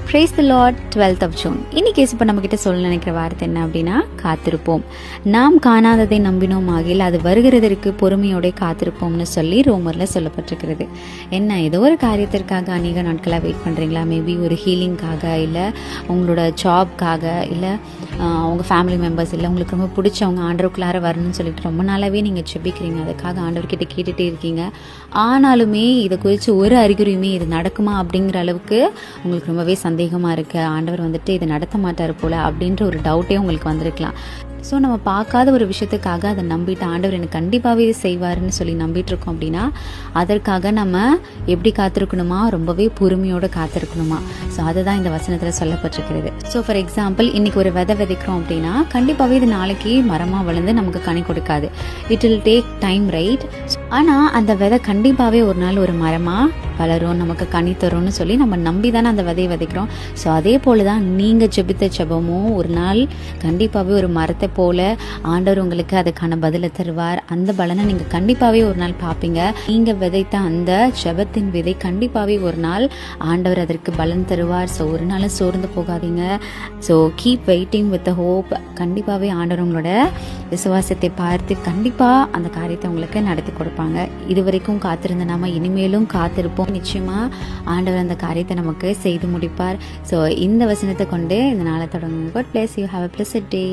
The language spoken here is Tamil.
Praise the Lord. 12th of June. இன்னைக்கு இப்போ நம்ம கிட்ட சொல்ல நினைக்கிற வார்த்தை என்ன அப்படின்னா காத்திருப்போம். நாம் காணாததை நம்பினோம் ஆகில் அது வருகிறதற்கு பொறுமையோட காத்திருப்போம்னு சொல்லி ரோமர்ல சொல்லப்பட்டிருக்கிறது. என்ன ஏதோ ஒரு காரியத்திற்காக அநேக நாட்களாக வெயிட் பண்ணுறீங்களா? மேபி ஒரு ஹீலிங்காக, இல்லை உங்களோட ஜாப்காக, இல்லை உங்கள் ஃபேமிலி மெம்பர்ஸ், இல்லை உங்களுக்கு ரொம்ப பிடிச்சவங்க ஆண்டவருக்குள்ளார வரணும்னு சொல்லிட்டு ரொம்ப நாளாகவே நீங்கள் செபிக்கிறீங்க, அதுக்காக ஆண்டவர்கிட்ட கேட்டுகிட்டே இருக்கீங்க. ஆனாலுமே இதை குறித்து ஒரு அறிகுறியுமே இது நடக்குமா அப்படிங்கிற அளவுக்கு உங்களுக்கு ரொம்பவே சந்தேகமாக இருக்குது. ஆண்டவர் வந்துட்டு இதை நடத்த மாட்டார் போல் அப்படின்ற ஒரு டவுட்டே உங்களுக்கு வந்திருக்கலாம். ஸோ நம்ம பார்க்காத ஒரு விஷயத்துக்காக அதை நம்பிட்டு ஆண்டவர் எனக்கு கண்டிப்பாகவே இது செய்வார்னு சொல்லி நம்பிட்டு இருக்கோம் அப்படின்னா அதற்காக நம்ம எப்படி காத்திருக்கணுமா? ரொம்பவே பொறுமையோடு காத்திருக்கணுமா? ஸோ அதுதான் இந்த வசனத்தில் சொல்லப்பட்டிருக்கிறது. ஸோ ஃபார் எக்ஸாம்பிள், இன்னைக்கு ஒரு விதை விதைக்கிறோம் அப்படின்னா கண்டிப்பாகவே இது நாளைக்கு மரமாக வளர்ந்து நமக்கு கனி கொடுக்காது. It will take time, right? ஆனால் அந்த விதை கண்டிப்பாகவே ஒரு நாள் ஒரு மரமாக வளரும், நமக்கு கனி தரும்னு சொல்லி நம்ம நம்பி தானே அந்த விதையை விதைக்கிறோம். ஸோ அதே போல தான் நீங்கள் ஜெபித்த ஜெபமும் ஒரு நாள் கண்டிப்பாகவே ஒரு மரத்தை போல ஆண்டவர் உங்களுக்கு அதுக்கான பதிலை தருவார். அந்த பலனை நீங்கள் கண்டிப்பாகவே ஒரு நாள் பார்ப்பீங்க. நீங்கள் விதைத்த அந்த ஜெபத்தின் விதை கண்டிப்பாகவே ஒரு நாள் ஆண்டவர் அதற்கு பலன் தருவார். ஸோ ஒரு நாள் சோர்ந்து போகாதீங்க. So keep waiting with hope. கண்டிப்பாகவே ஆண்டவர் உங்களோட விசுவாசத்தை பார்த்து கண்டிப்பாக அந்த காரியத்தை உங்களுக்கு நடத்தி கொடுப்பாங்க. இது வரைக்கும் காத்திருந்த நாம இனிமேலும் காத்திருப்போம். நிச்சயமா ஆண்டவர் அந்த காரியத்தை நமக்கு செய்து முடிப்பார். ஸோ இந்த வசனத்தை கொண்டு இந்த நாளை தொடங்குங்க. God bless you. Have a blessed day.